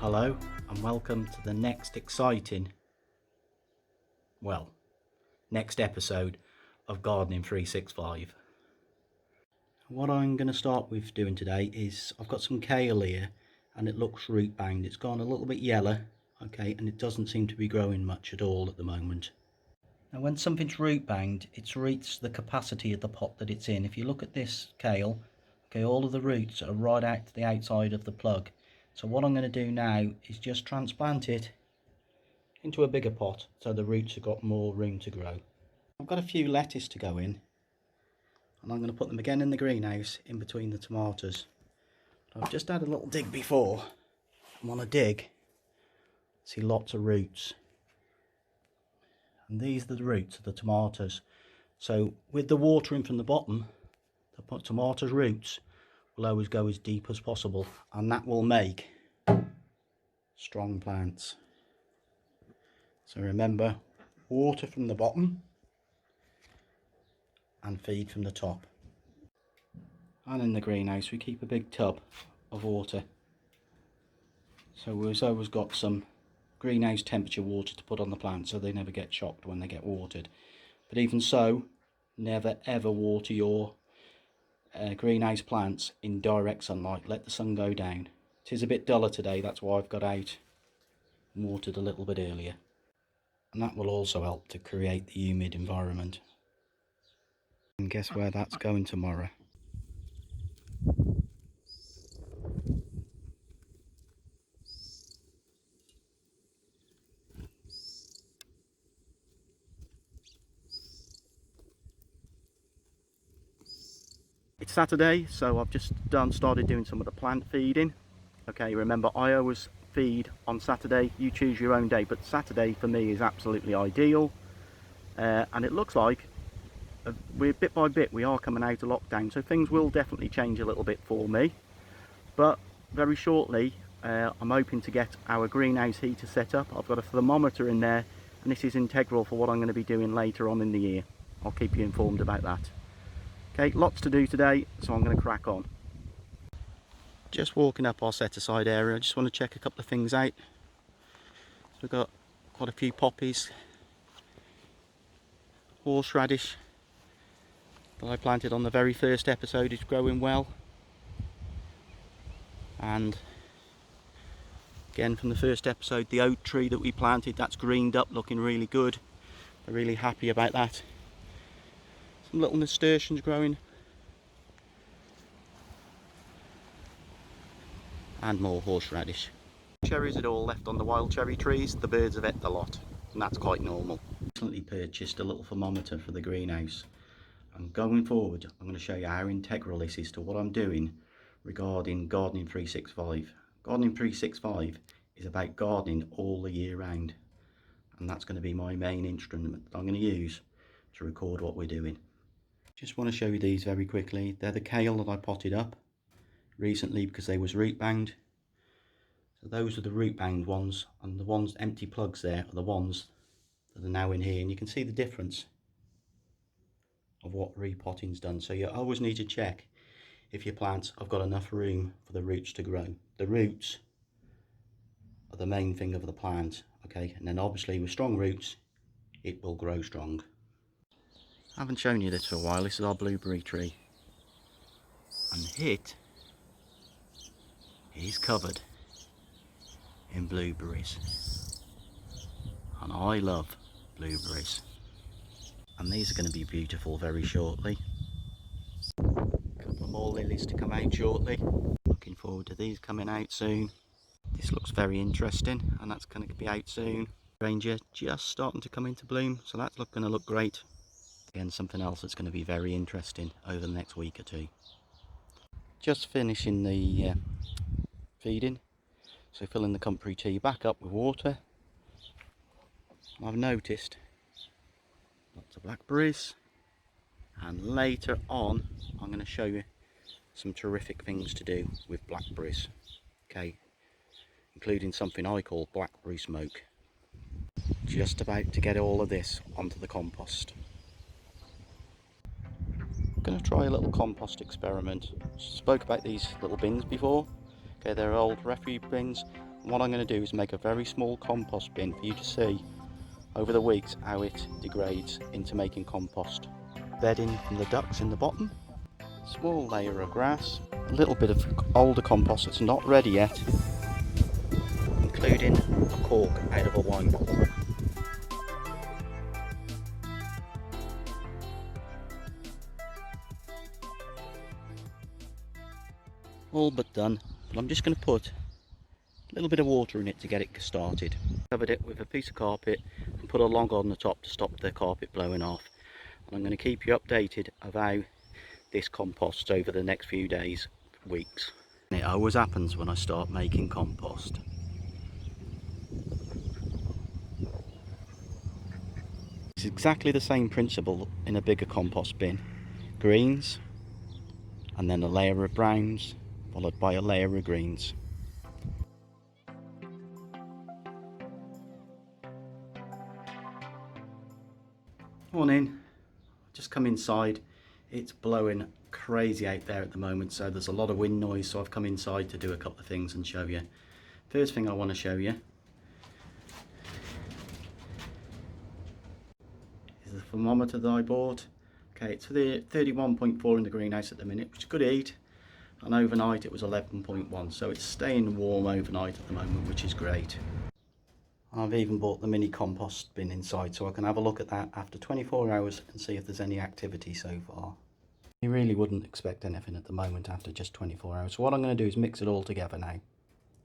Hello and welcome to the next next episode of Gardening 365. What I'm going to start with doing today is I've got some kale here and it looks root bound. It's gone a little bit yellow, okay, and it doesn't seem to be growing much at all at the moment. Now when something's root bound, it's reached the capacity of the pot that it's in. If you look at this kale, okay, all of the roots are right out to the outside of the plug. So what I'm going to do now is just transplant it into a bigger pot so the roots have got more room to grow. I've got a few lettuce to go in and I'm going to put them again in the greenhouse in between the tomatoes. I've just had a little dig before. I'm on a dig, see lots of roots, and these are the roots of the tomatoes. So with the watering from the bottom, the tomatoes roots will always go as deep as possible, and that will make strong plants. So remember, water from the bottom and feed from the top. And in the greenhouse we keep a big tub of water, so we've always got some greenhouse temperature water to put on the plants so they never get shocked when they get watered. But even so, never ever water your greenhouse plants in direct sunlight. Let the sun go down. It is a bit duller today, that's why I've got out and watered a little bit earlier, and that will also help to create the humid environment. And guess where that's going tomorrow? It's Saturday, so I've just started doing some of the plant feeding. Okay, remember I always feed on Saturday. You choose your own day, but Saturday for me is absolutely ideal. And it looks like we're bit by bit we are coming out of lockdown, so things will definitely change a little bit for me. But very shortly, I'm hoping to get our greenhouse heater set up. I've got a thermometer in there, and this is integral for what I'm going to be doing later on in the year. I'll keep you informed about that. Okay, lots to do today, so I'm going to crack on. Just walking up our set aside area, I just want to check a couple of things out. We've got quite a few poppies, horseradish that I planted on the very first episode is growing well, and again from the first episode, the oak tree that we planted, that's greened up, looking really good. I'm really happy about that. Some little nasturtiums growing, and more horseradish. Cherries are all left on the wild cherry trees. The birds have ate the lot, and that's quite normal. Recently purchased a little thermometer for the greenhouse, and going forward I'm going to show you how integral this is to what I'm doing regarding Gardening 365. Gardening 365 is about gardening all the year round, and that's going to be my main instrument that I'm going to use to record what we're doing. Just want to show you these very quickly. They're the kale that I potted up recently because they was root bound. So those are the root bound ones, and the ones empty plugs there are the ones that are now in here, and you can see the difference of what repotting's done. So you always need to check if your plants have got enough room for the roots to grow. The roots are the main thing of the plant, okay, and then obviously with strong roots it will grow strong. I haven't shown you this for a while. This is our blueberry tree, and it is covered in blueberries, and I love blueberries, and these are going to be beautiful very shortly. A couple more lilies to come out shortly. Looking forward to these coming out soon. This looks very interesting, and that's going to be out soon. Ranger just starting to come into bloom, so that's going to look great. Again, something else that's going to be very interesting over the next week or two. Just finishing the feeding, so filling the comfrey tea back up with water. I've noticed lots of blackberries, and later on I'm going to show you some terrific things to do with blackberries, okay, including something I call blackberry smoke. Just about to get all of this onto the compost. I'm going to try a little compost experiment. Spoke about these little bins before. Okay, they're old refuse bins. What I'm going to do is make a very small compost bin for you to see over the weeks how it degrades into making compost. Bedding from the ducks in the bottom, small layer of grass, a little bit of older compost that's not ready yet, including a cork out of a wine bottle. All but done, but I'm just going to put a little bit of water in it to get it started. Covered it with a piece of carpet and put a log on the top to stop the carpet blowing off. And I'm going to keep you updated of how this composts over the next few days, weeks. It always happens when I start making compost. It's exactly the same principle in a bigger compost bin. Greens, and then a layer of browns, followed by a layer of greens. Morning, just come inside. It's blowing crazy out there at the moment, so there's a lot of wind noise, so I've come inside to do a couple of things and show you. First thing I want to show you is the thermometer that I bought. Okay, it's 31.4 in the greenhouse at the minute, which is good heat, and overnight it was 11.1, so it's staying warm overnight at the moment, which is great. I've even bought the mini compost bin inside, so I can have a look at that after 24 hours and see if there's any activity so far. You really wouldn't expect anything at the moment after just 24 hours. So what I'm going to do is mix it all together now.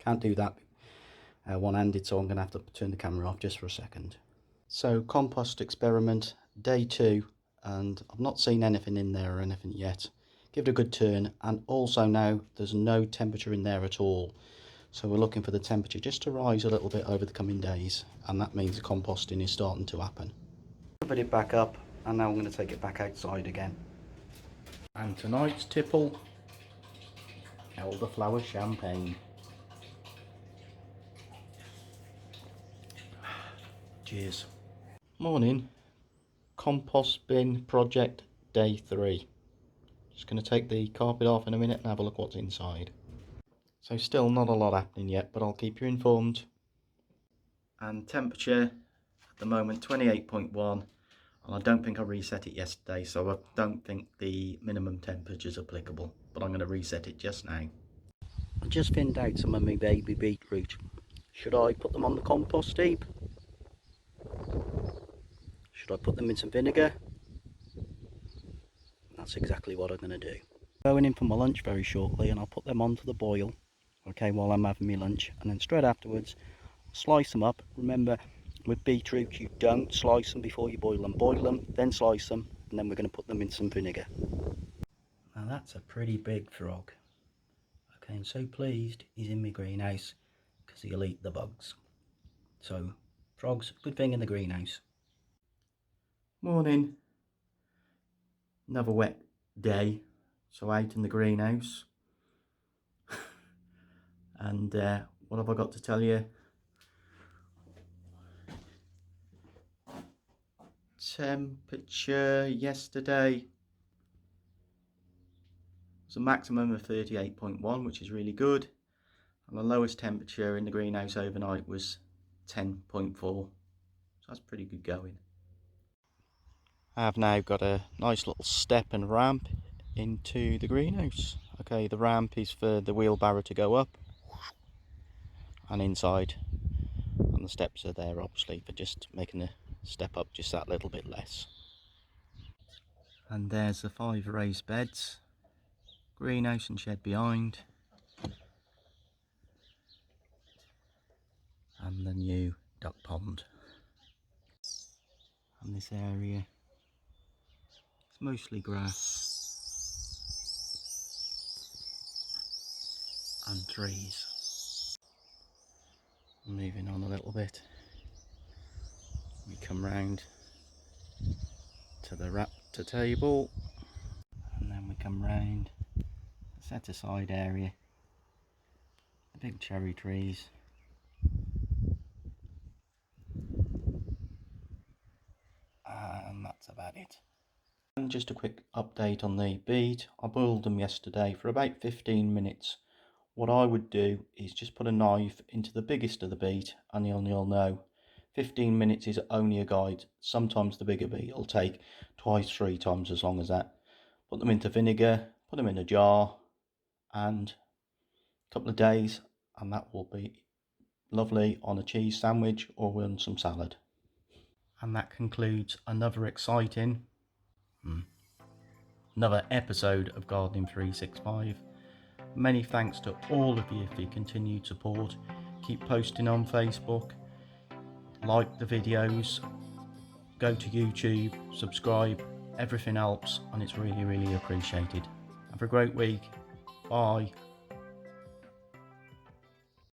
Can't do that one-handed, so I'm going to have to turn the camera off just for a second. So compost experiment day 2, and I've not seen anything in there or anything yet. Give it a good turn, and also now there's no temperature in there at all. So we're looking for the temperature just to rise a little bit over the coming days, and that means the composting is starting to happen. Put it back up, and now I'm going to take it back outside again. And tonight's tipple, elderflower champagne. Cheers. Morning. Compost bin project day 3. Just going to take the carpet off in a minute and have a look what's inside. So still not a lot happening yet, but I'll keep you informed. And temperature at the moment 28.1. And I don't think I reset it yesterday, so I don't think the minimum temperature is applicable, but I'm going to reset it just now. I just thinned out some of my baby beetroot. Should I put them on the compost heap? Should I put them in some vinegar? That's exactly what I'm going to do. Going in for my lunch very shortly, and I'll put them onto the boil, okay, while I'm having my lunch, and then straight afterwards slice them up. Remember, with beetroot you don't slice them before you boil them. Boil them, then slice them, and then we're going to put them in some vinegar. Now that's a pretty big frog. Okay, I'm so pleased he's in my greenhouse because he'll eat the bugs. So frogs, good thing in the greenhouse. Morning. Another wet day, so out in the greenhouse. And what have I got to tell you? Temperature yesterday was a maximum of 38.1, which is really good, and the lowest temperature in the greenhouse overnight was 10.4, so that's pretty good going. I have now got a nice little step and ramp into the greenhouse. Okay, the ramp is for the wheelbarrow to go up and inside, and the steps are there obviously for just making the step up just that little bit less. And there's the 5 raised beds, greenhouse and shed behind, and the new duck pond. And this area is mostly grass and trees. Moving on a little bit, we come round to the raptor table, and then we come round the set aside area, the big cherry trees, and that's about it. And just a quick update on the beet. I boiled them yesterday for about 15 minutes What I would do is just put a knife into the biggest of the beet, and you'll know 15 minutes is only a guide. Sometimes the bigger beet will take twice, 3 times as long as that. Put them into vinegar, put them in a jar, and a couple of days, and that will be lovely on a cheese sandwich or on some salad. And that concludes another exciting another episode of Gardening 365. Many thanks to all of you for your continued support. Keep posting on Facebook, like the videos, go to YouTube, subscribe. Everything helps and it's really, really appreciated. Have a great week. Bye.